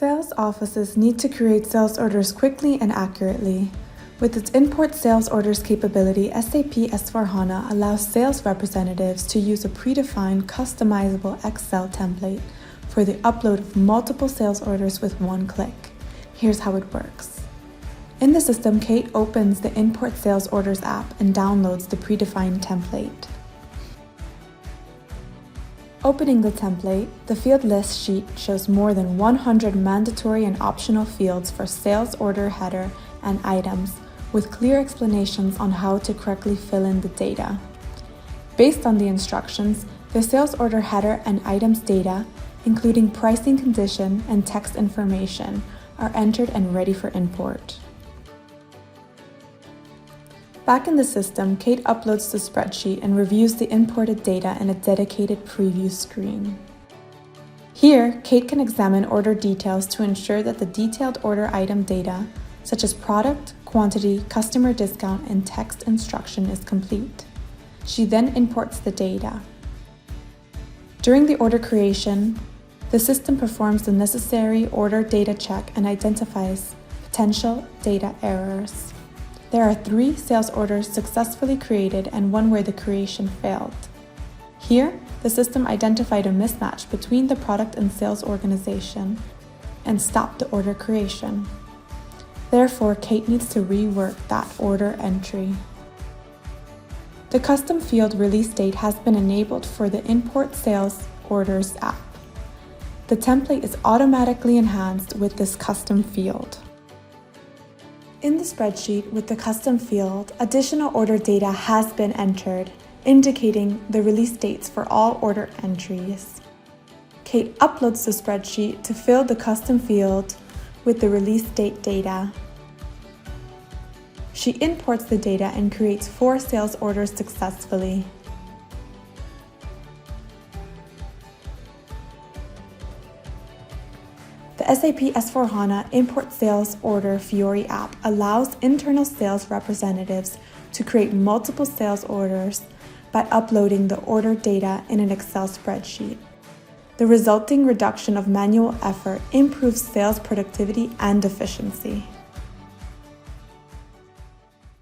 Sales offices need to create sales orders quickly and accurately. With its import sales orders capability, SAP S/4HANA allows sales representatives to use a predefined, customizable Excel template for the upload of multiple sales orders with one click. Here's how it works. In the system, Kate opens the Import Sales Orders app and downloads the predefined template. Opening the template, the field list sheet shows more than 100 mandatory and optional fields for sales order header and items, with clear explanations on how to correctly fill in the data. Based on the instructions, the sales order header and items data, including pricing condition and text information, are entered and ready for import. Back in the system, Kate uploads the spreadsheet and reviews the imported data in a dedicated preview screen. Here, Kate can examine order details to ensure that the detailed order item data, such as product, quantity, customer discount, and text instruction, is complete. She then imports the data. During the order creation, the system performs the necessary order data check and identifies potential data errors. There are 3 sales orders successfully created and 1 where the creation failed. Here, the system identified a mismatch between the product and sales organization and stopped the order creation. Therefore, Kate needs to rework that order entry. The custom field release date has been enabled for the Import Sales Orders app. The template is automatically enhanced with this custom field. In the spreadsheet with the custom field, additional order data has been entered, indicating the release dates for all order entries. Kate uploads the spreadsheet to fill the custom field with the release date data. She imports the data and creates 4 sales orders successfully. The SAP S/4HANA Import Sales Order Fiori app allows internal sales representatives to create multiple sales orders by uploading the order data in an Excel spreadsheet. The resulting reduction of manual effort improves sales productivity and efficiency.